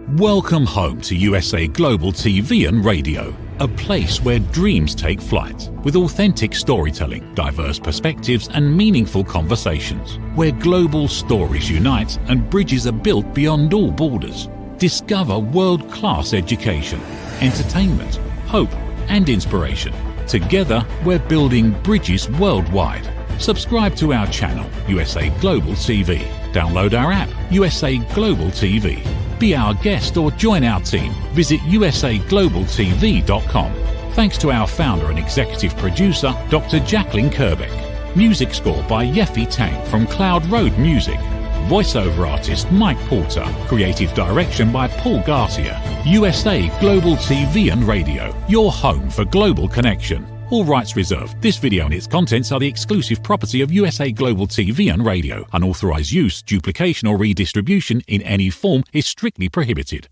Welcome home to USA Global TV and Radio, a place where dreams take flight, with authentic storytelling, diverse perspectives and meaningful conversations, where global stories unite and bridges are built beyond all borders. Discover world-class education, entertainment, hope and inspiration. Together, we're building bridges worldwide. Subscribe to our channel, USA Global TV. Download our app, USA Global TV. Be our guest or join our team. Visit usaglobaltv.com. Thanks to our founder and executive producer, Dr. Jacalyn Kerbeck. Music score by Yeffy Tang from Cloud Road Music. Voiceover artist Mike Porter. Creative direction by Paul Garcia. USA Global TV and Radio. Your home for global connection. All rights reserved. This video and its contents are the exclusive property of USA Global TV and Radio. Unauthorized use, duplication or redistribution in any form is strictly prohibited.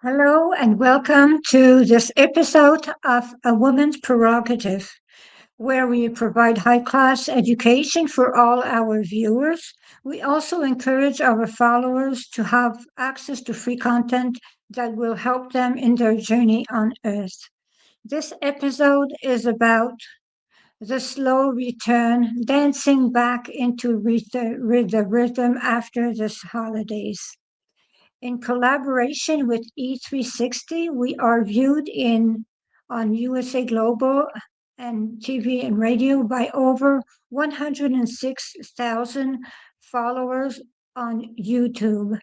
Hello and welcome to this episode of A Woman's Prerogative, where we provide high-class education for all our viewers. We also encourage our followers to have access to free content that will help them in their journey on Earth. This episode is about the slow return, dancing back into the rhythm after the holidays. In collaboration with E360, we are viewed on USA Global and TV and radio by over 106,000 followers on YouTube.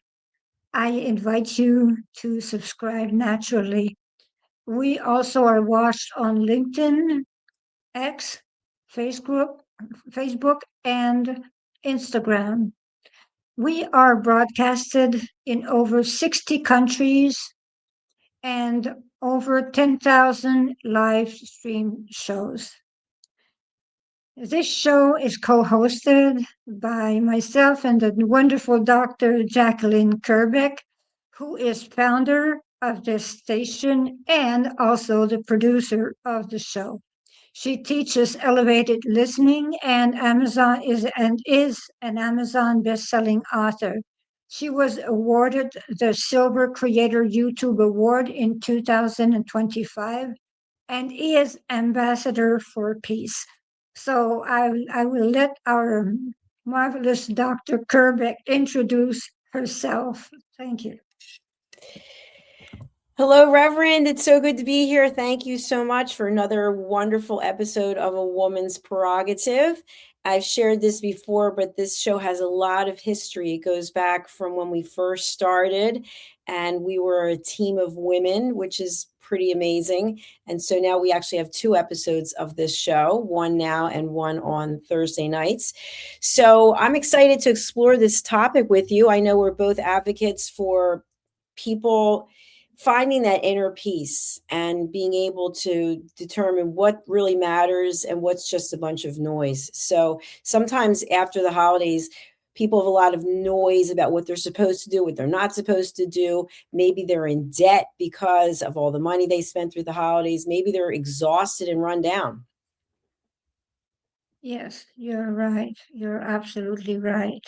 I invite you to subscribe naturally. We also are watched on LinkedIn, X, Facebook, and Instagram. We are broadcasted in over 60 countries and over 10,000 live stream shows. This show is co-hosted by myself and the wonderful Dr. Jacalyn Kerbeck, who is founder of this station and also the producer of the show. She teaches elevated listening and is an Amazon best-selling author. She was awarded the Silver Creator YouTube Award in 2025 and is Ambassador for Peace. So I will let our marvelous Dr. Kerbeck introduce herself. Thank you. Hello, Reverend. It's so good to be here. Thank you so much for another wonderful episode of A Woman's Prerogative. I've shared this before, but this show has a lot of history. It goes back from when we first started, and we were a team of women, which is pretty amazing. And so now we actually have 2 episodes of this show, one now and one on Thursday nights. So I'm excited to explore this topic with you. I know we're both advocates for people finding that inner peace and being able to determine what really matters and what's just a bunch of noise. So sometimes after the holidays, people have a lot of noise about what they're supposed to do, what they're not supposed to do. Maybe they're in debt because of all the money they spent through the holidays. Maybe they're exhausted and run down. Yes, you're right. You're absolutely right.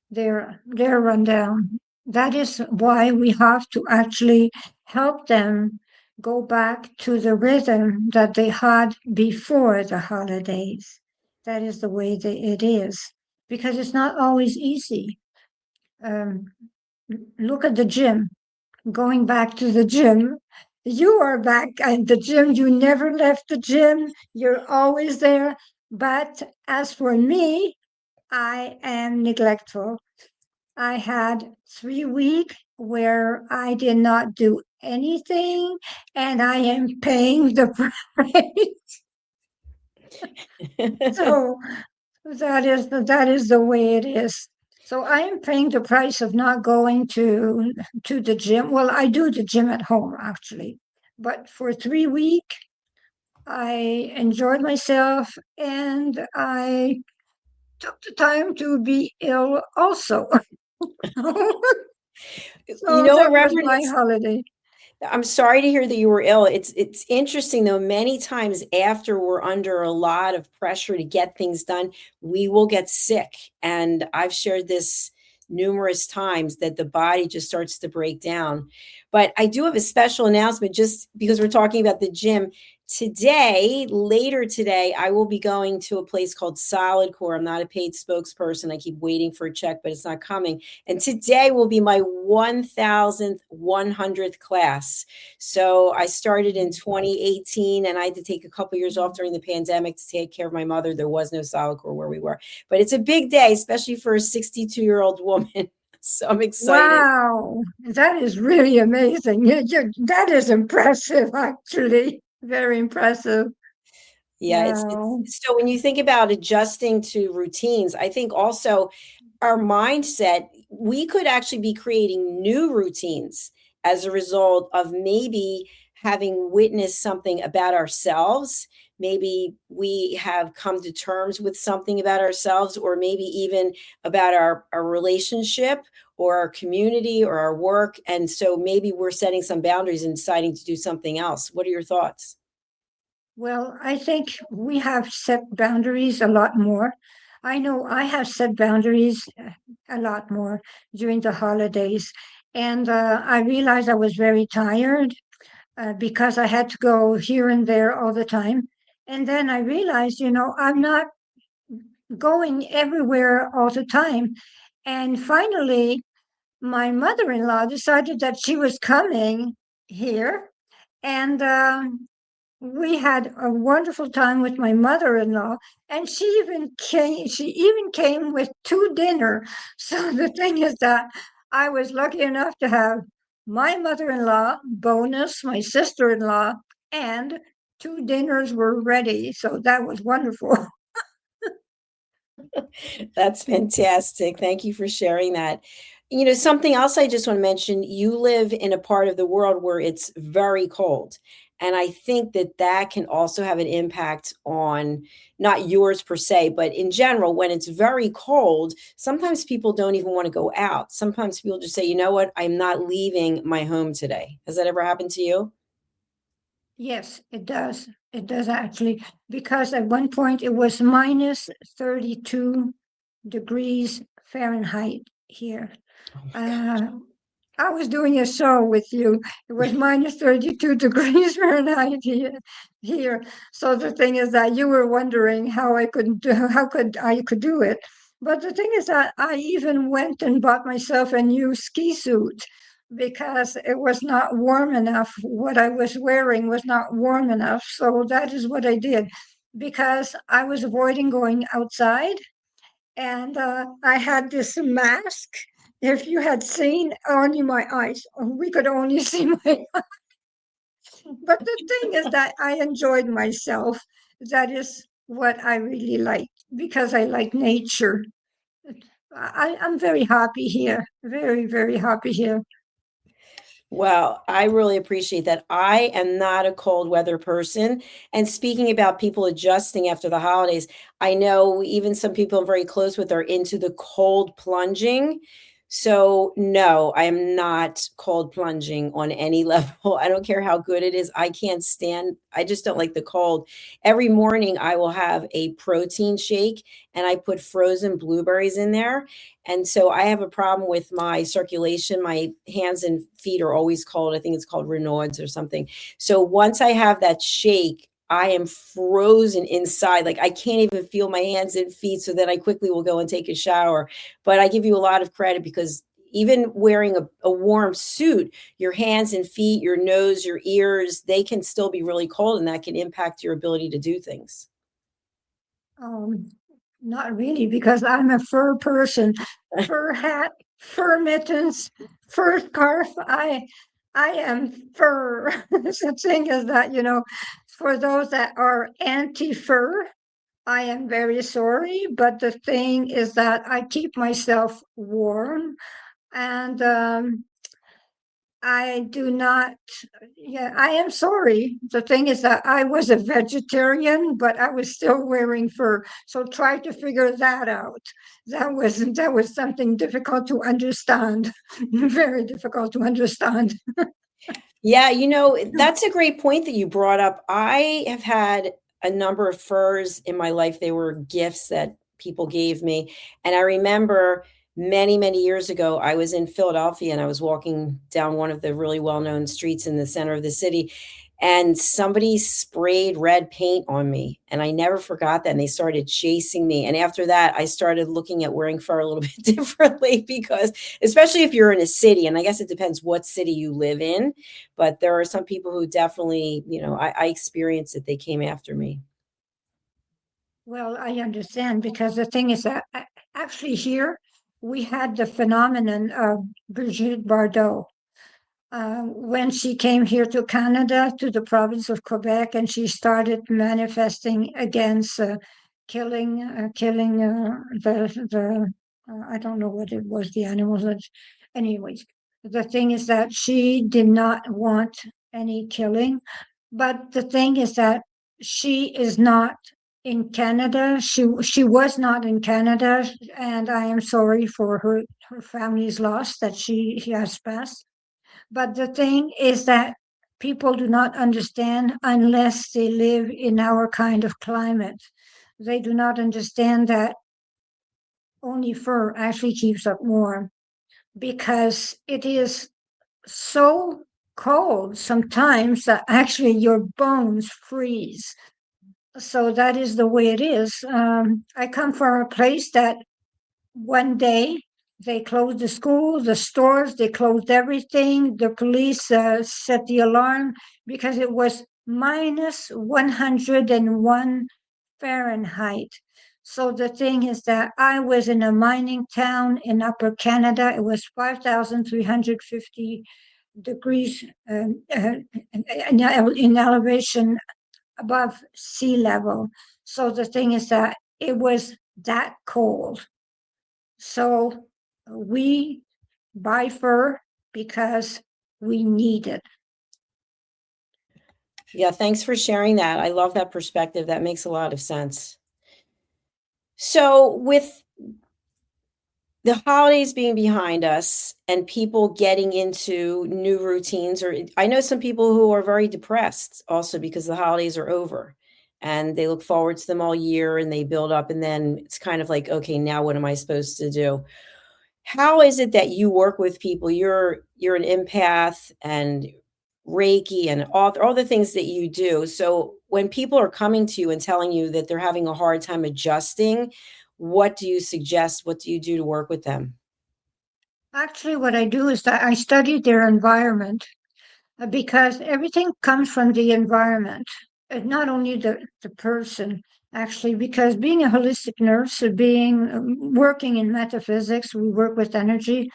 They're run down. That is why we have to actually help them go back to the rhythm that they had before the holidays. That is the way it is, because it's not always easy. Look at the gym. Going back to the gym, you are back at the gym. You never left the gym. You're always there. But as for me, I am neglectful. I had 3 weeks where I did not do anything, and I am paying the price. So that is the way it is. So I am paying the price of not going to the gym. Well, I do the gym at home actually, but for 3 weeks, I enjoyed myself, and I took the time to be ill also. So You know what, that was Reverend? my holiday. I'm sorry to hear that you were ill. It's interesting though, many times after we're under a lot of pressure to get things done, we will get sick. And I've shared this numerous times that the body just starts to break down. But I do have a special announcement just because we're talking about the gym. Today, later today, I will be going to a place called Solid Core. I'm not a paid spokesperson. I keep waiting for a check, but it's not coming. And today will be my 1,100th class. So I started in 2018 and I had to take a couple years off during the pandemic to take care of my mother. There was no Solid Core where we were, but it's a big day, especially for a 62-year-old woman. So I'm excited. Wow, that is really amazing. That is impressive, actually. Very impressive. Yeah, it's Wow. so when you think about adjusting to routines, I think also our mindset, we could actually be creating new routines as a result of maybe having witnessed something about ourselves. Maybe we have come to terms with something about ourselves, or maybe even about our relationship or our community or our work. And so maybe we're setting some boundaries and deciding to do something else. What are your thoughts? Well, I think we have set boundaries a lot more. I know I have set boundaries a lot more during the holidays. And I realized I was very tired because I had to go here and there all the time. And then I realized, I'm not going everywhere all the time. And finally, my mother-in-law decided that she was coming here. And we had a wonderful time with my mother-in-law, and she even came with two dinner. So the thing is that I was lucky enough to have my mother-in-law bonus my sister-in-law, and two dinners were ready, so that was wonderful. That's fantastic. Thank you for sharing that. Something else I just want to mention, you live in a part of the world where it's very cold. And I think that that can also have an impact on not yours per se, but in general, when it's very cold, sometimes people don't even want to go out. Sometimes people just say, you know what, I'm not leaving my home today. Has that ever happened to you? Yes, it does. It does actually, because at one point it was minus 32 degrees Fahrenheit here. Oh my Uh, I was doing a show with you. It was minus 32 degrees Fahrenheit here. So the thing is that you were wondering how I could do it. But the thing is that I even went and bought myself a new ski suit because it was not warm enough. What I was wearing was not warm enough. So that is what I did because I was avoiding going outside, and I had this mask. If you had seen only my eyes, we could only see my. But the thing is that I enjoyed myself. That is what I really like because I like nature. I'm very happy here. Very, very happy here. Well, I really appreciate that. I am not a cold weather person. And speaking about people adjusting after the holidays, I know even some people I'm very close with are into the cold plunging. So, no, I am not cold plunging on any level. I don't care how good it is. I can't stand, I just don't like the cold. Every morning, I will have a protein shake and I put frozen blueberries in there, and so I have a problem with my circulation. My hands and feet are always cold. I think it's called Raynaud's or something. So once I have that shake, I am frozen inside. Like I can't even feel my hands and feet. So then I quickly will go and take a shower. But I give you a lot of credit because even wearing a warm suit, your hands and feet, your nose, your ears, they can still be really cold and that can impact your ability to do things. Um, Not really, because I'm a fur person. Fur hat, fur mittens, fur scarf. I am fur. The thing is that, for those that are anti-fur, I am very sorry, but the thing is that I keep myself warm, and I do not, yeah, I am sorry. The thing is that I was a vegetarian, but I was still wearing fur. So try to figure that out. That was something difficult to understand. Very difficult to understand. Yeah, that's a great point that you brought up. I have had a number of furs in my life. They were gifts that people gave me. And I remember many, many years ago, I was in Philadelphia and I was walking down one of the really well-known streets in the center of the city, and somebody sprayed red paint on me. And I never forgot that. And they started chasing me. And after that, I started looking at wearing fur a little bit differently because, especially if you're in a city, and I guess it depends what city you live in, but there are some people who definitely, I experienced it. They came after me. Well, I understand because the thing is that actually here we had the phenomenon of Brigitte Bardot. When she came here to Canada, to the province of Quebec, and she started manifesting against killing the I don't know what it was, the animals. Anyways, the thing is that she did not want any killing, but the thing is that she is not in Canada. She was not in Canada, and I am sorry for her family's loss that she has passed. But the thing is that people do not understand unless they live in our kind of climate. They do not understand that only fur actually keeps up warm because it is so cold sometimes that actually your bones freeze. So that is the way it is. I come from a place that one day they closed the school, the stores, they closed everything. The police set the alarm because it was minus 101 Fahrenheit. So the thing is that I was in a mining town in Upper Canada. It was 5,350 degrees in elevation above sea level. So the thing is that it was that cold. So we buy fur because we need it. Yeah, thanks for sharing that. I love that perspective. That makes a lot of sense. So, with the holidays being behind us and people getting into new routines, or I know some people who are very depressed also because the holidays are over and they look forward to them all year and they build up, and then it's kind of like, okay, now what am I supposed to do? How is it that you work with people? You're an empath and Reiki and all the things that you do. So when people are coming to you and telling you that they're having a hard time adjusting, what do you suggest? What do you do to work with them? Actually, what I do is that I study their environment because everything comes from the environment, not only the person, actually, because being a holistic nurse, being working in metaphysics, we work with energy.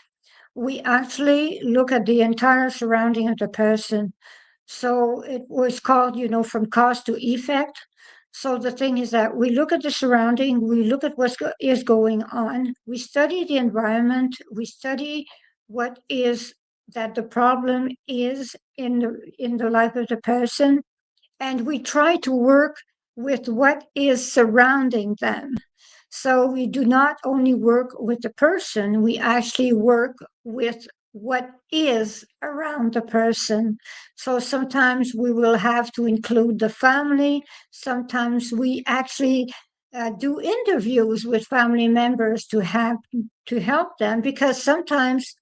We actually look at the entire surrounding of the person. So it was called, from cause to effect. So the thing is that we look at the surrounding, we look at what is going on, we study the environment, we study what is that the problem is in the life of the person, and we try to work with what is surrounding them. So we do not only work with the person, we actually work with what is around the person. So sometimes we will have to include the family. Sometimes we actually do interviews with family members to help them, because sometimes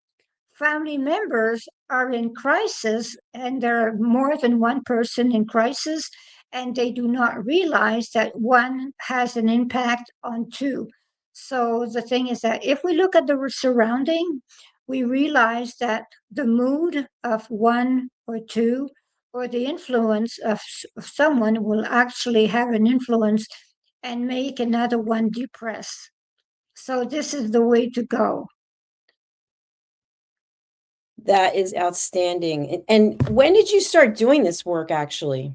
family members are in crisis and there are more than one person in crisis, and they do not realize that one has an impact on two. So the thing is that if we look at the surrounding, we realize that the mood of one or two or the influence of someone will actually have an influence and make another one depressed. So this is the way to go. That is outstanding. And when did you start doing this work actually?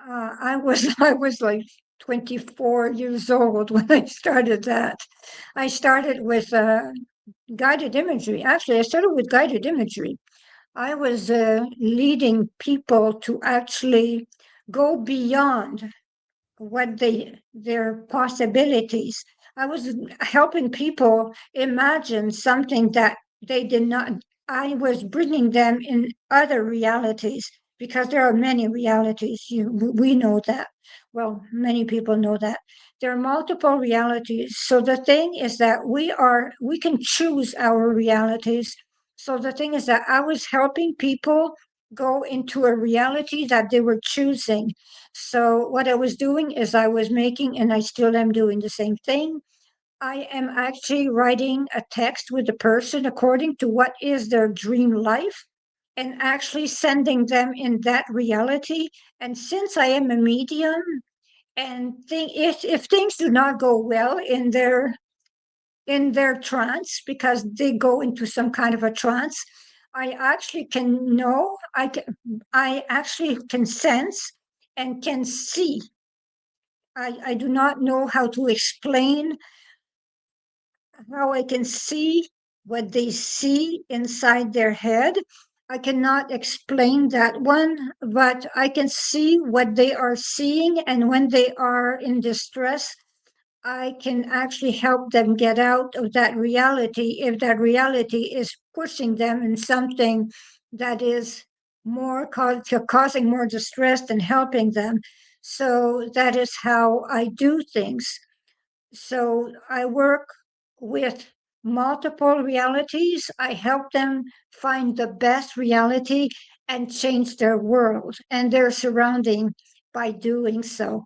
I was like 24 years old when I started that. I started with guided imagery. Actually, I started with guided imagery. I was leading people to actually go beyond what their possibilities. I was helping people imagine something that they did not. I was bringing them in other realities because there are many realities. We know that. Well, many people know that. There are multiple realities. So the thing is that we can choose our realities. So the thing is that I was helping people go into a reality that they were choosing. So what I was doing is I was making, and I still am doing the same thing. I am actually writing a text with the person according to what is their dream life and actually sending them in that reality. And since I am a medium and if things do not go well in their trance because they go into some kind of a trance, I actually can know, I actually can sense and can see. I do not know how to explain how I can see what they see inside their head. I cannot explain that one, but I can see what they are seeing. And when they are in distress, I can actually help them get out of that reality if that reality is pushing them in something that is causing more distress than helping them. So that is how I do things. So I work with multiple realities. I help them find the best reality and change their world and their surrounding by doing so.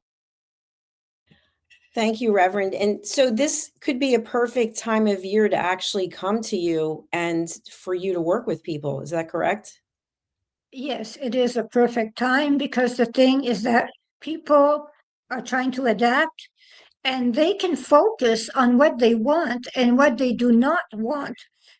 Thank you, Reverend. And so this could be a perfect time of year to actually come to you and for you to work with people. Is that correct? Yes, it is a perfect time because the thing is that people are trying to adapt and they can focus on what they want and what they do not want.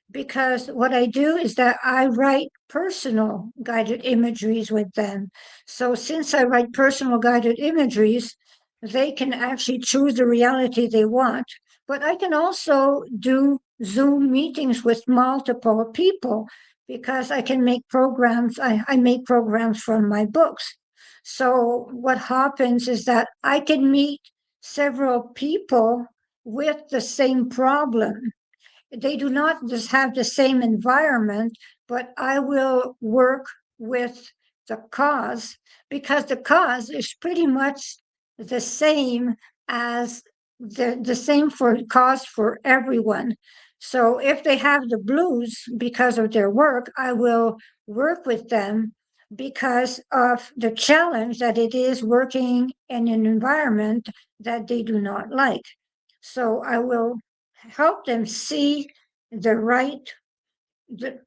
Because what I do is that I write personal guided imageries with them. So since I write personal guided imageries, they can actually choose the reality they want. But I can also do Zoom meetings with multiple people because I can make programs. I make programs from my books. So what happens is that I can meet several people with the same problem. They do not just have the same environment, but I will work with the cause because the cause is pretty much the same as the same for cause for everyone. So if they have the blues because of their work, I will work with them because of the challenge that it is working in an environment that they do not like. So I will help them see the right, the,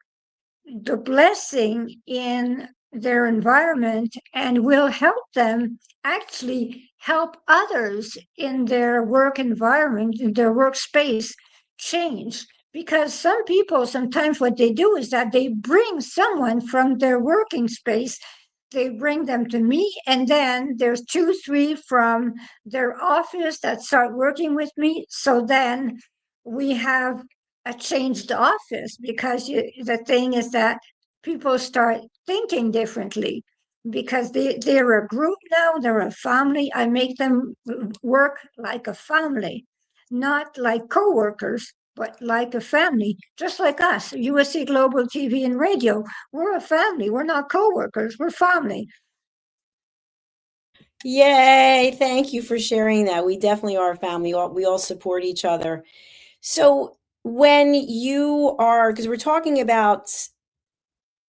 the blessing in their environment and will help them actually help others in their work environment, in their workspace change. Because some people, sometimes what they do is that they bring someone from their working space, they bring them to me, and then there's two, three from their office that start working with me. So then we have a changed office because the thing is that people start thinking differently because they're a group now, they're a family. I make them work like a family, not like coworkers, but like a family, just like us, USA Global TV and Radio. We're a family. We're not coworkers. We're family. Yay. Thank you for sharing that. We definitely are a family. We all support each other. So when you are, because we're talking about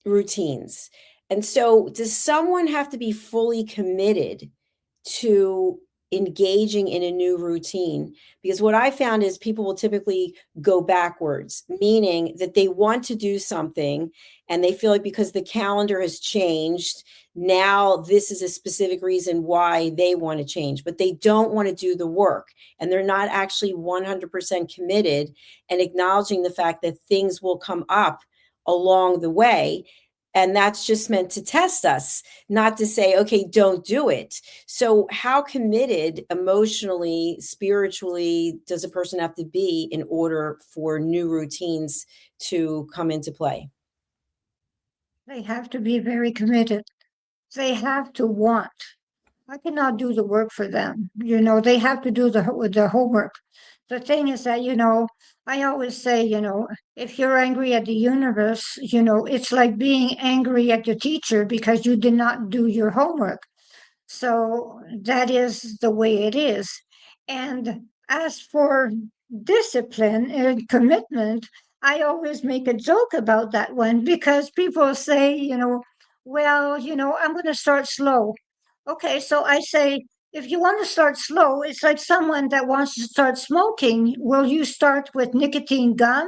routines. And so does someone have to be fully committed to engaging in a new routine? Because what I found is people will typically go backwards, meaning that they want to do something and they feel like because the calendar has changed, now this is a specific reason why they want to change, but they don't want to do the work and they're not actually 100% committed and acknowledging the fact that things will come up along the way. And that's just meant to test us, not to say, okay, don't do it. So, how committed emotionally, spiritually does a person have to be in order for new routines to come into play? They have to be very committed. They have to want. I cannot do the work for them. They have to do the homework. the thing is that, I always say, if you're angry at the universe, it's like being angry at your teacher because you did not do your homework. So that is the way it is. And as for discipline and commitment, I always make a joke about that one because people say, well, I'm going to start slow. Okay, so I say, if you want to start slow, it's like someone that wants to start smoking. Will you start with nicotine gum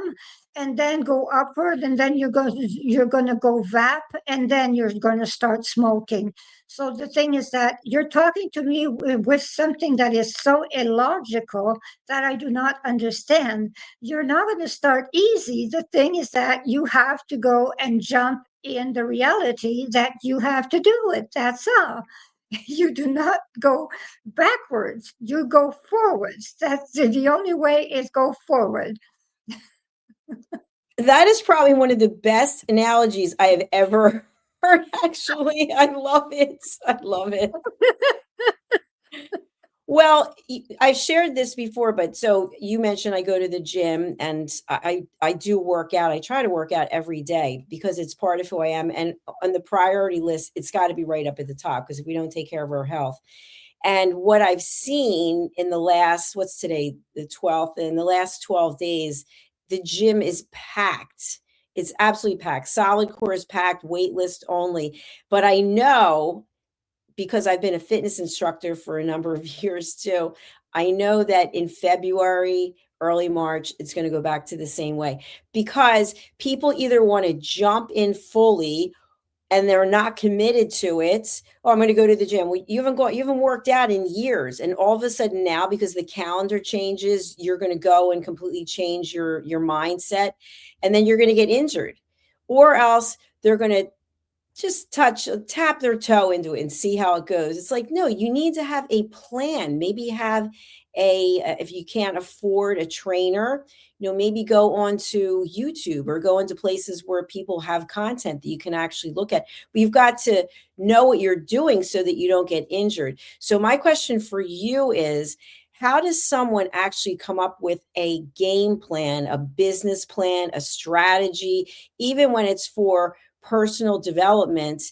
and then go upward, and then you're going to go vap, and then you're going to start smoking? So the thing is that you're talking to me with something that is so illogical that I do not understand. You're not going to start easy. The thing is that you have to go and jump in the reality that you have to do it. That's all. You do not go backwards. You go forwards. That's the only way is go forward. That is probably one of the best analogies I have ever heard, actually. I love it. I love it. Well, I've shared this before, but so you mentioned I go to the gym and I do work out. I try to work out every day because it's part of who I am. And on the priority list, it's got to be right up at the top because if we don't take care of our health. And what I've seen in the last, what's today, the 12th, in the last 12 days, the gym is packed. It's absolutely packed. Solid core is packed, wait list only. But I know, because I've been a fitness instructor for a number of years too, I know that in February, early March, it's going to go back to the same way because people either want to jump in fully and they're not committed to it. Oh, I'm going to go to the gym. Well, you haven't worked out in years. And all of a sudden now, because the calendar changes, you're going to go and completely change your mindset. And then you're going to get injured. Or else they're going to just tap their toe into it and see how it goes. It's like, no, you need to have a plan. Maybe have if you can't afford a trainer, maybe go onto YouTube or go into places where people have content that you can actually look at. But you've got to know what you're doing so that you don't get injured. So my question for you is, how does someone actually come up with a game plan, a business plan, a strategy, even when it's for personal development,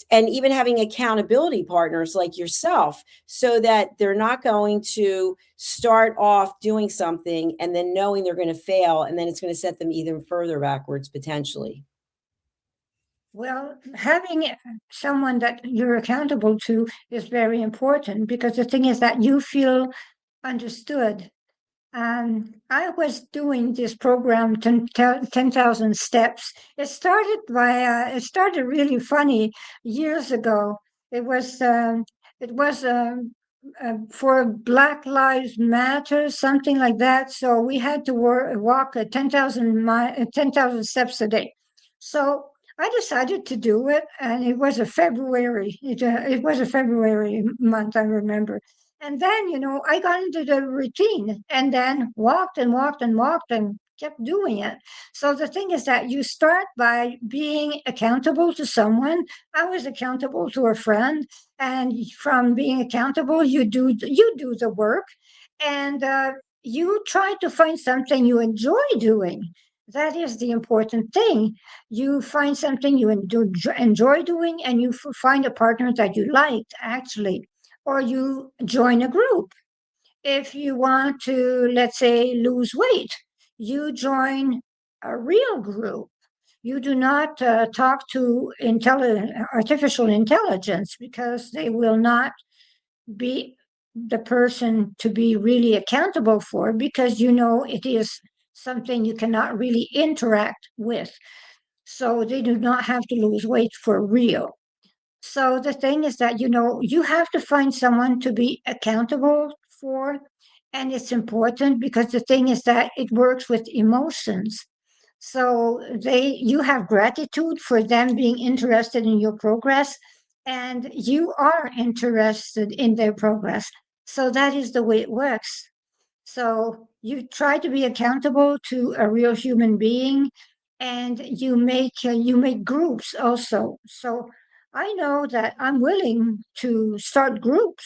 and even having accountability partners like yourself so that they're not going to start off doing something and then knowing they're going to fail, and then it's going to set them even further backwards potentially? Well, having someone that you're accountable to is very important because the thing is that you feel understood. I was doing this program, 10,000 steps. It started really funny years ago. It was for Black Lives Matter, something like that. So we had to walk 10,000 steps a day. So I decided to do it, and it was a February. It was a February month, I remember. And then, I got into the routine and then walked and walked and walked and kept doing it. So the thing is that you start by being accountable to someone. I was accountable to a friend, and from being accountable, you do the work, and you try to find something you enjoy doing. That is the important thing. You find something you enjoy doing, and you find a partner that you like, actually, or you join a group. If you want to, let's say, lose weight, you join a real group. You do not talk to artificial intelligence because they will not be the person to be really accountable for because it is something you cannot really interact with. So they do not have to lose weight for real. So the thing is that, you have to find someone to be accountable for. And it's important because the thing is that it works with emotions. So you have gratitude for them being interested in your progress, and you are interested in their progress. So that is the way it works. So you try to be accountable to a real human being, and you make groups also. So I know that I'm willing to start groups.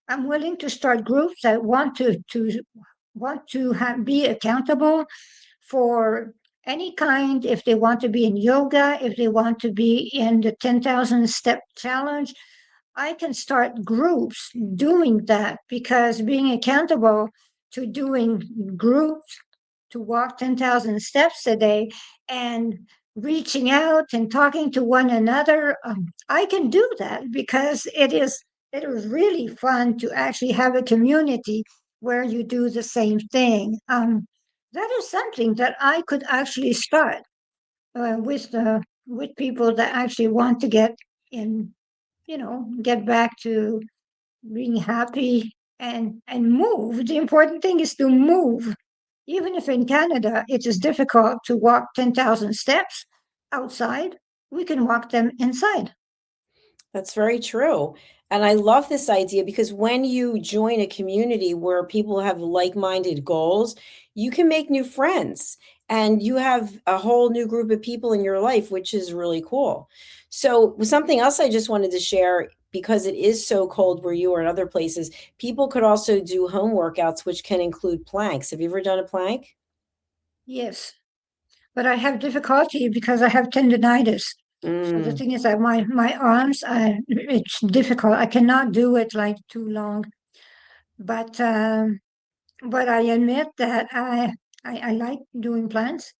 I'm willing to start groups that want to want to be accountable for any kind, if they want to be in yoga, if they want to be in the 10,000 step challenge, I can start groups doing that, because being accountable to doing groups to walk 10,000 steps a day and reaching out and talking to one another, I can do that because it is really fun to actually have a community where you do the same thing. That is something that I could actually start with people that actually want to get in, get back to being happy and move. The important thing is to move. Even if in Canada it is difficult to walk 10,000 steps outside, we can walk them inside. That's very true. And I love this idea because when you join a community where people have like-minded goals, you can make new friends and you have a whole new group of people in your life, which is really cool. So, something else I just wanted to share, because it is so cold where you are in other places, people could also do home workouts, which can include planks. Have you ever done a plank? Yes, but I have difficulty because I have tendonitis. So the Mm. thing is that my arms, it's difficult. I cannot do it like too long. But I admit that I like doing plants.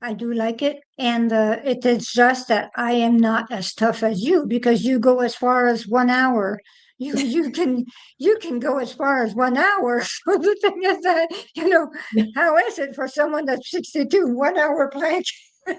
I do like it, and it is just that I am not as tough as you, because you go as far as 1 hour. You can go as far as 1 hour. So the thing is that, how is it for someone that's 62, 1 hour plank?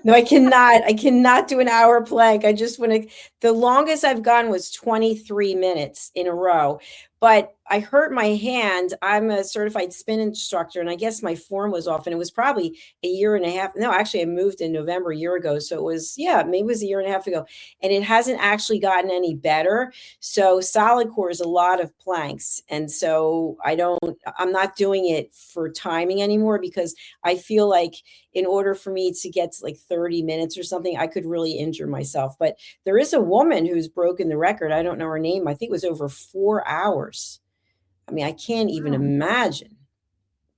No, I cannot. I cannot do an hour plank. I just want to, the longest I've gone was 23 minutes in a row. But I hurt my hand. I'm a certified spin instructor, and I guess my form was off. And it was probably a year and a half. No, actually, I moved in November a year ago. So it was, yeah, maybe it was a year and a half ago. And it hasn't actually gotten any better. So solid core is a lot of planks. And so I'm not doing it for timing anymore, because I feel like in order for me to get to like 30 minutes or something, I could really injure myself. But there is a woman who's broken the record. I don't know her name. I think it was over 4 hours. I mean, I can't even Wow, imagine.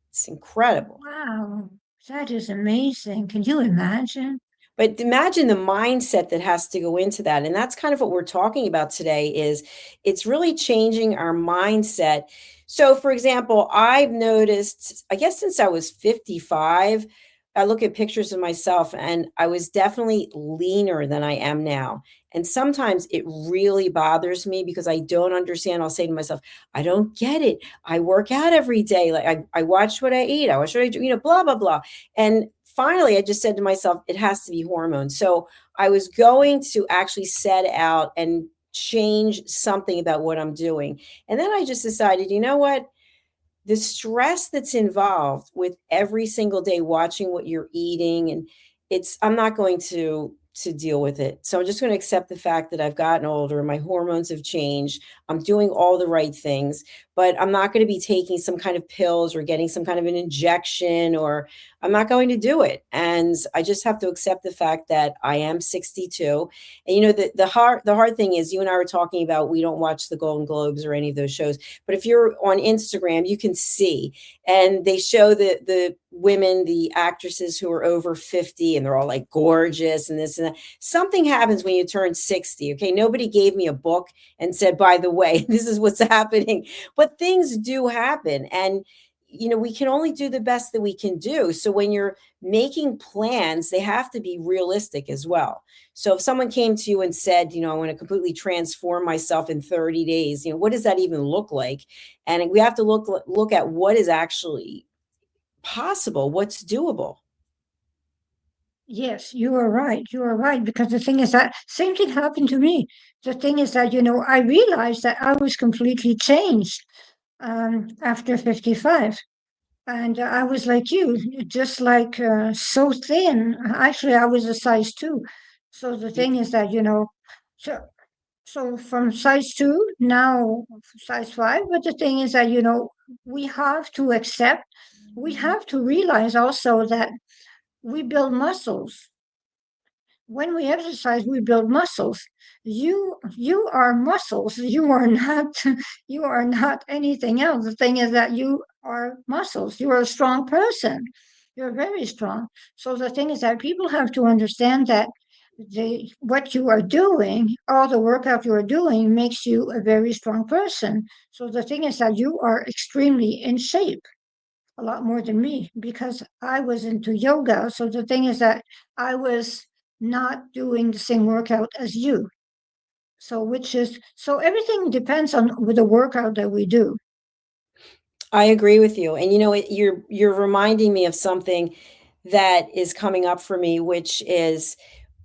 It's incredible. wow, that is amazing. Can you imagine? But imagine the mindset that has to go into that. And that's kind of what we're talking about today, is it's really changing our mindset. So for example, I've noticed, I guess since I was 55, I look at pictures of myself and I was definitely leaner than I am now. And sometimes it really bothers me because I don't understand. I'll say to myself, I don't get it. I work out every day. Like I watch what I eat. I watch what I do, blah, blah, blah. And finally, I just said to myself, it has to be hormones. So I was going to actually set out and change something about what I'm doing. And then I just decided, you know what? The stress that's involved with every single day watching what you're eating, and I'm not going to deal with it. So I'm just going to accept the fact that I've gotten older, my hormones have changed. I'm doing all the right things, but I'm not going to be taking some kind of pills or getting some kind of an injection, or I'm not going to do it. And I just have to accept the fact that I am 62. And the hard thing is, you and I were talking about, we don't watch the Golden Globes or any of those shows, but if you're on Instagram, you can see, and they show the women, the actresses who are over 50, and they're all like gorgeous and this and that. Something happens when you turn 60. Okay. Nobody gave me a book and said, by the way, this is what's happening, but things do happen. And we can only do the best that we can do. So when you're making plans, they have to be realistic as well. So if someone came to you and said, I want to completely transform myself in 30 days, what does that even look like? And we have to look at what is actually possible, what's doable. Yes, you are right. You are right. Because the thing is that same thing happened to me. The thing is that, I realized that I was completely changed after 55. And I was like you, just like so thin. Actually, I was a size two. So the thing is that, so, so from size two, now size five. But the thing is that, we have to accept, we have to realize also that we build muscles. when we exercise, we build muscles. You are muscles. You are not you are not anything else. The thing is that you are muscles. You are a strong person. You're very strong. So the thing is that people have to understand that what you are doing, all the workout you are doing, makes you a very strong person. So the thing is that you are extremely in shape, a lot more than me, because I was into yoga. So the thing is that I was not doing the same workout as you. So so everything depends on with the workout that we do. I agree with you. And you're reminding me of something that is coming up for me, which is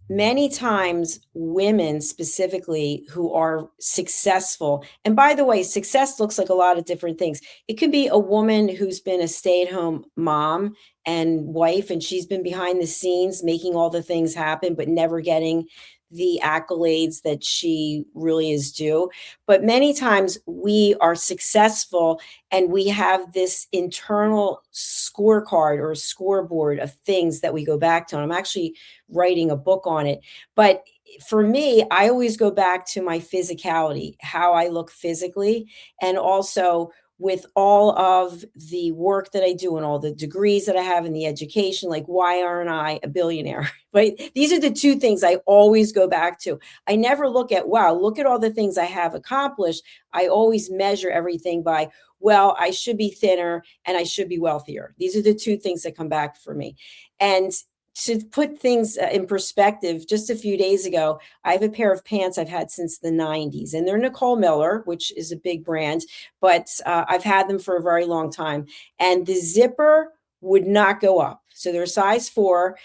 many times women specifically who are successful. And by the way, success looks like a lot of different things. It can be a woman who's been a stay-at-home mom and wife, and she's been behind the scenes making all the things happen, but never getting the accolades that she really is due. But many times we are successful and we have this internal scorecard or scoreboard of things that we go back to. And I'm actually writing a book on it. But for me, I always go back to my physicality, how I look physically, and also with all of the work that I do and all the degrees that I have in the education, like why aren't I a billionaire? Right? These are the two things I always go back to. I never look at, wow, look at all the things I have accomplished. I always measure everything by, well, I should be thinner and I should be wealthier. These are the two things that come back for me. And to put things in perspective, just a few days ago, I have a pair of pants I've had since the 90s, and they're Nicole Miller, which is a big brand, but I've had them for a very long time. And the zipper would not go up. So they're size 4.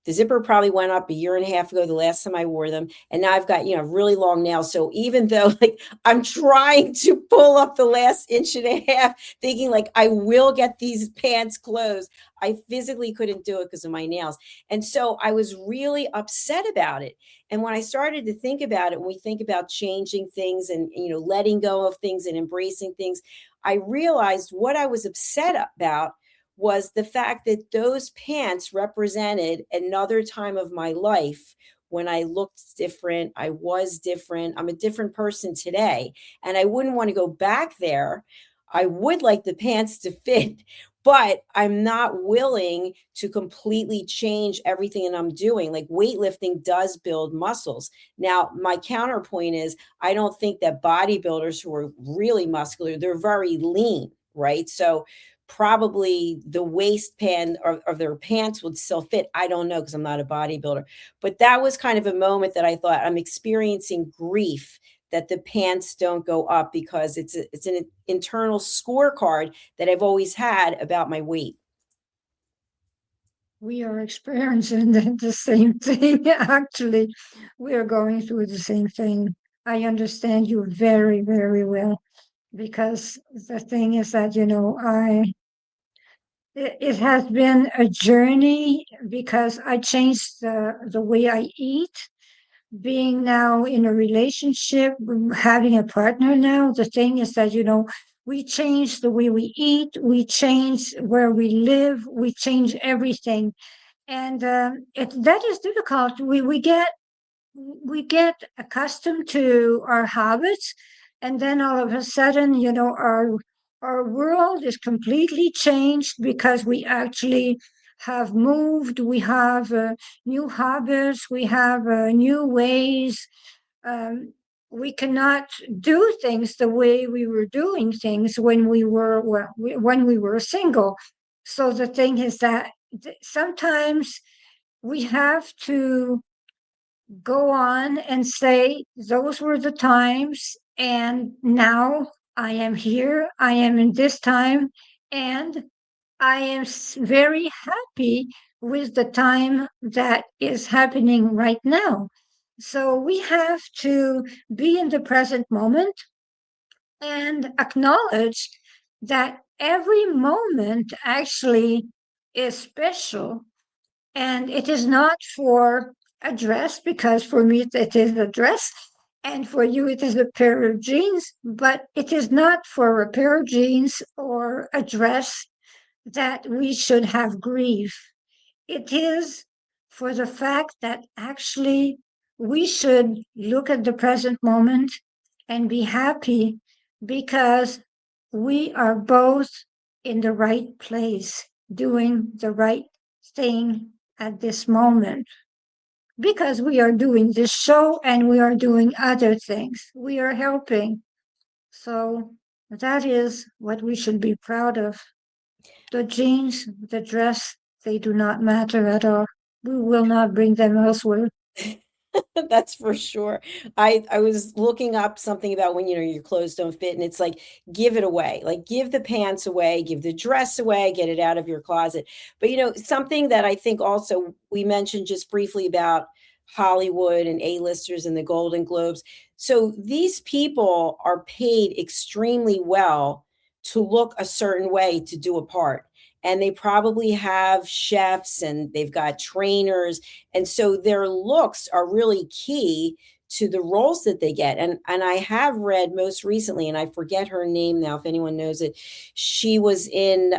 The zipper probably went up a year and a half ago, the last time I wore them. And now I've got, really long nails. So even though like I'm trying to pull up the last inch and a half, thinking like I will get these pants closed, I physically couldn't do it because of my nails. And so I was really upset about it. And when I started to think about it, when we think about changing things and, letting go of things and embracing things, I realized what I was upset about was the fact that those pants represented another time of my life when I looked different. I was different. I'm a different person today. And I wouldn't want to go back there. I would like the pants to fit, but I'm not willing to completely change everything that I'm doing. Like weightlifting does build muscles. Now, my counterpoint is I don't think that bodybuilders who are really muscular, they're very lean, right? So probably the waistband of their pants would still fit. I don't know because I'm not a bodybuilder. But that was kind of a moment that I thought I'm experiencing grief that the pants don't go up because it's an internal scorecard that I've always had about my weight. We are experiencing the same thing. Actually, we are going through the same thing. I understand you very, very well, because the thing is that, it has been a journey, because I changed the way I eat. Being now in a relationship, having a partner now, the thing is that, we change the way we eat, we change where we live, we change everything. And that is difficult. We get accustomed to our habits, and then all of a sudden, our world is completely changed because we actually have moved. We have new habits. We have new ways. Um, we cannot do things the way we were doing things when we were when we were single. So the thing is that sometimes we have to go on and say those were the times, and now I am here, I am in this time, and I am very happy with the time that is happening right now. So we have to be in the present moment and acknowledge that every moment actually is special, and it is not for a dress, because for me it is a dress, and for you it is a pair of jeans, but it is not for a pair of jeans or a dress that we should have grief. It is for the fact that actually we should look at the present moment and be happy because we are both in the right place, doing the right thing at this moment. Because we are doing this show and we are doing other things, we are helping. So that is what we should be proud of. The jeans, the dress, they do not matter at all. We will not bring them elsewhere. That's for sure. I was looking up something about when, your clothes don't fit, and it's like, give it away. Like, give the pants away, give the dress away, get it out of your closet. But, something that I think also we mentioned just briefly about Hollywood and A-listers and the Golden Globes. So these people are paid extremely well to look a certain way to do a part. And they probably have chefs and they've got trainers, and so their looks are really key to the roles that they get. And I have read most recently, and I forget her name now, if anyone knows it. She was in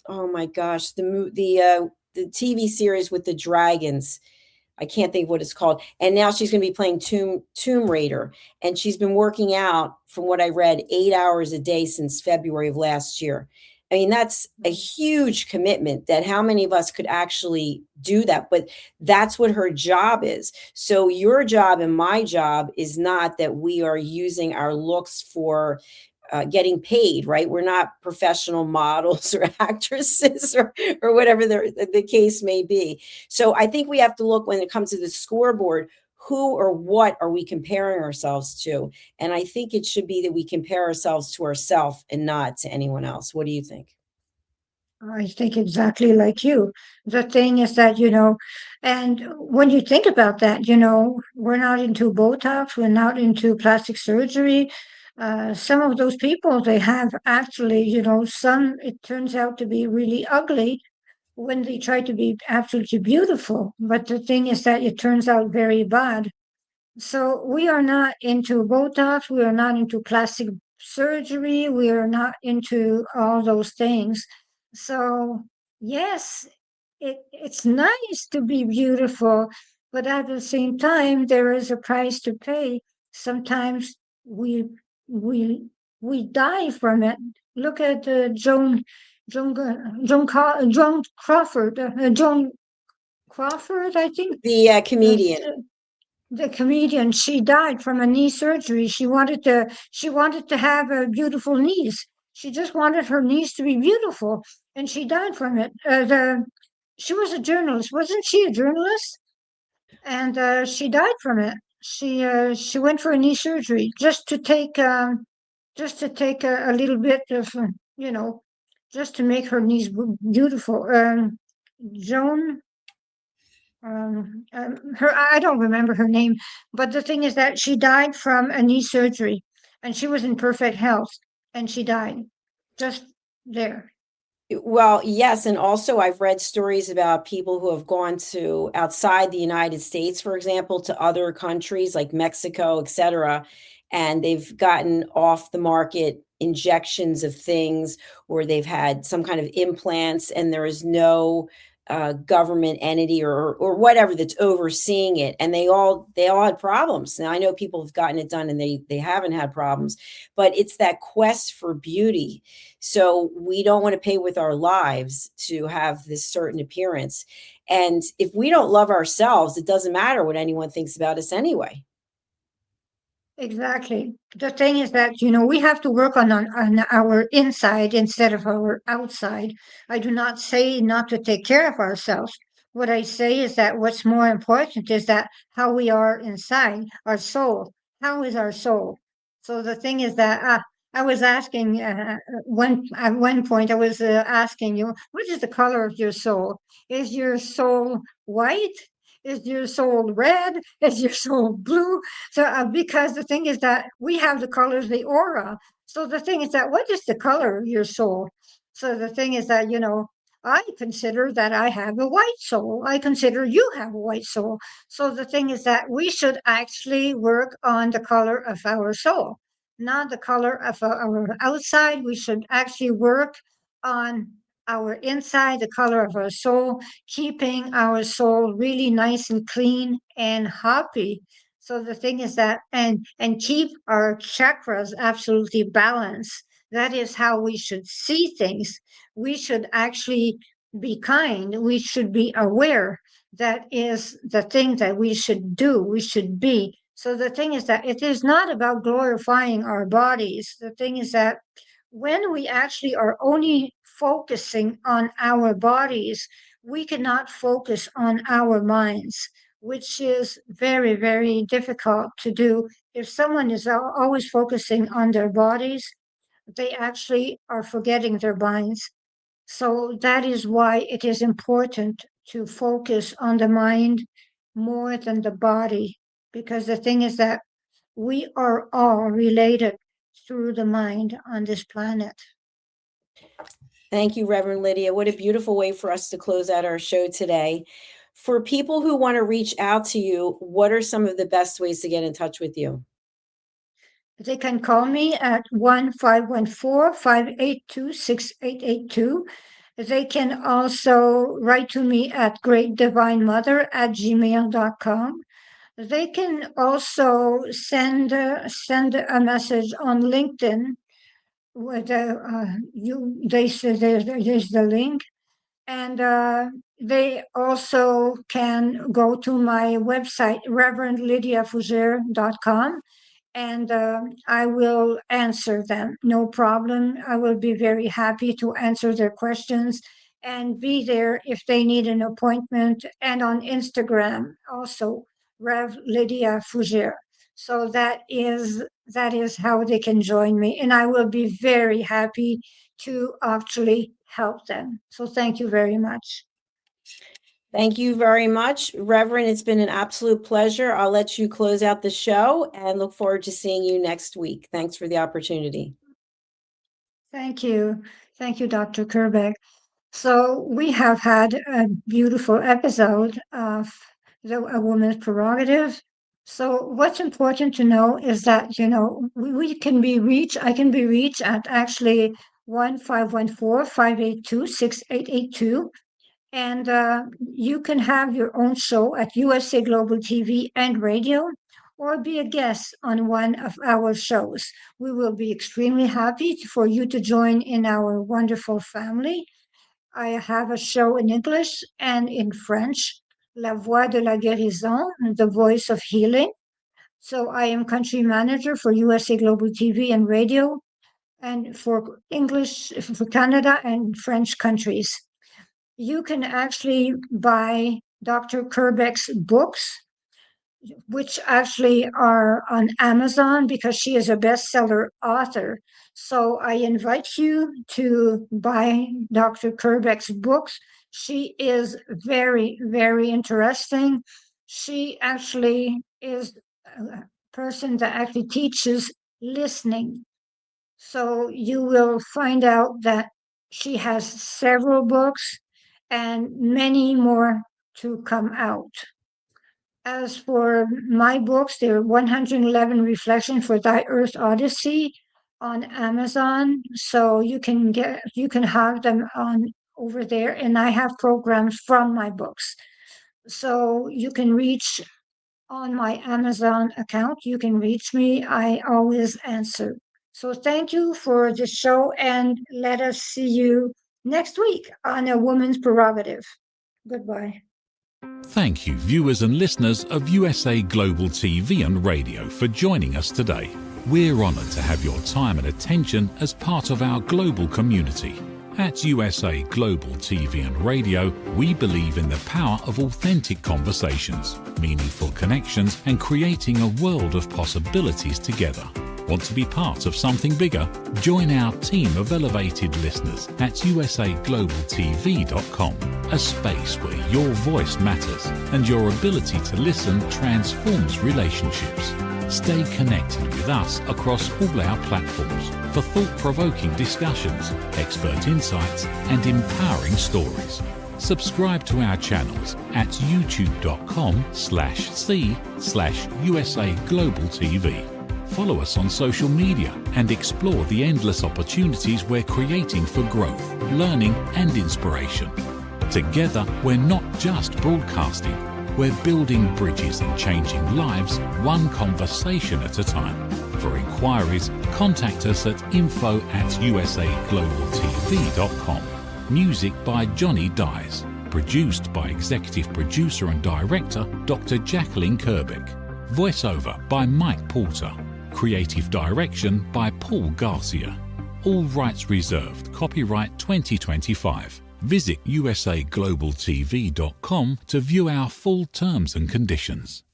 oh my gosh, the TV series with the dragons. I can't think of what it's called. And now she's going to be playing Tomb Raider. And she's been working out, from what I read, 8 hours a day since February of last year. I mean, that's a huge commitment. That how many of us could actually do that? But that's what her job is. So your job and my job is not that we are using our looks for getting paid, right? We're not professional models or actresses or whatever the case may be. So I think we have to look, when it comes to the scoreboard, who or what are we comparing ourselves to? And I think it should be that we compare ourselves to ourselves and not to anyone else. What do you think? I think exactly like you. The thing is that, and when you think about that, we're not into Botox, we're not into plastic surgery. Some of those people, they have actually, some, it turns out to be really ugly when they try to be absolutely beautiful. But the thing is that it turns out very bad. So we are not into Botox, we are not into plastic surgery, we are not into all those things. So yes, it's nice to be beautiful, but at the same time, there is a price to pay. Sometimes we we we die from it. Look at Joan Crawford, Joan Crawford, I think. The Uh, comedian. the comedian, she died from a knee surgery. She wanted to have a beautiful knees. She just wanted her knees to be beautiful, and she died from it. She was a journalist, wasn't she a journalist? And she died from it. She went for a knee surgery just to take a little bit of you know just to make her knees beautiful. Joan her I don't remember her name, but the thing is that she died from a knee surgery, and she was in perfect health, and she died just there. Well, yes, and also I've read stories about people who have gone to outside the United States, for example, to other countries like Mexico, etc., and they've gotten off the market injections of things, or they've had some kind of implants, and there is no government entity or whatever that's overseeing it, and they all had problems. Now I know people have gotten it done and they haven't had problems, but it's that quest for beauty. So we don't want to pay with our lives to have this certain appearance. And if we don't love ourselves, it doesn't matter what anyone thinks about us anyway. Exactly. The thing is that, we have to work on our inside instead of our outside. I do not say not to take care of ourselves. What I say is that what's more important is that how we are inside, our soul. How is our soul? So the thing is that I was asking at one point I was asking you, what is the color of your soul? Is your soul white? Is your soul red? Is your soul blue? So, because the thing is that we have the colors, the aura. So the thing is that what is the color of your soul? So the thing is that, I consider that I have a white soul. I consider you have a white soul. So the thing is that we should actually work on the color of our soul, not the color of our outside. We should actually work on our inside, the color of our soul, keeping our soul really nice and clean and happy. So the thing is that, and keep our chakras absolutely balanced. That is how we should see things. We should actually be kind. We should be aware. That is the thing that we should do. We should be. So the thing is that it is not about glorifying our bodies. The thing is that when we actually are only focusing on our bodies, we cannot focus on our minds, which is very, very difficult to do. If someone is always focusing on their bodies, they actually are forgetting their minds. So that is why it is important to focus on the mind more than the body, because the thing is that we are all related through the mind on this planet. Thank you, Reverend Lydia. What a beautiful way for us to close out our show today. For people who want to reach out to you, what are some of the best ways to get in touch with you? They can call me at 1-514-582-6882. They can also write to me at greatdivinemother@gmail.com. They can also send a message on LinkedIn. With they say there's the link, and they also can go to my website reverendlydiafougere.com, and I will answer them. No problem. I will be very happy to answer their questions and be there if they need an appointment. And on Instagram also, Rev Lydia Fougere. So that is how they can join me, and I will be very happy to actually help them. So thank you very much. Thank you very much, Reverend. It's been an absolute pleasure. I'll let you close out the show and look forward to seeing you next week. Thanks for the opportunity. Thank you. Thank you, Dr. Kerbeck. So we have had a beautiful episode of A Woman's Prerogative. So what's important to know is that, we can be reached, I can be reached at actually 1-514-582-6882. And you can have your own show at USA Global TV and Radio, or be a guest on one of our shows. We will be extremely happy for you to join in our wonderful family. I have a show in English and in French, La Voix de la Guérison, the voice of healing. So I am country manager for USA Global TV and Radio, and for English, for Canada and French countries. You can actually buy Dr. Kerbeck's books, which actually are on Amazon because she is a bestseller author. So I invite you to buy Dr. Kerbeck's books. She is very, very interesting. She actually is a person that actually teaches listening. So you will find out that she has several books and many more to come out. As for my books, there are 111 Reflections for Thy Earth Odyssey on Amazon. So you can have them on over there, and I have programs from my books. So you can reach on my Amazon account. You can reach me. I always answer. So thank you for the show, and let us see you next week on A Woman's Prerogative. Goodbye. Thank you, viewers and listeners of USA Global TV and Radio, for joining us today. We're honoured to have your time and attention as part of our global community. At USA Global TV and Radio, we believe in the power of authentic conversations, meaningful connections, and creating a world of possibilities together. Want to be part of something bigger? Join our team of elevated listeners at usaglobaltv.com, a space where your voice matters and your ability to listen transforms relationships. Stay connected with us across all our platforms for thought-provoking discussions, expert insights, and empowering stories. Subscribe to our channels at youtube.com/c/USA Global TV. Follow us on social media and explore the endless opportunities we're creating for growth, learning and inspiration. Together, we're not just broadcasting, we're building bridges and changing lives one conversation at a time. For inquiries, contact us at info@usaglobaltv.com. Music by Johnny Dyes. Produced by Executive Producer and Director Dr. Jacalyn Kerbeck. Voiceover by Mike Porter. Creative Direction by Paul Garcia. All rights reserved. Copyright 2025. Visit usaglobaltv.com to view our full terms and conditions.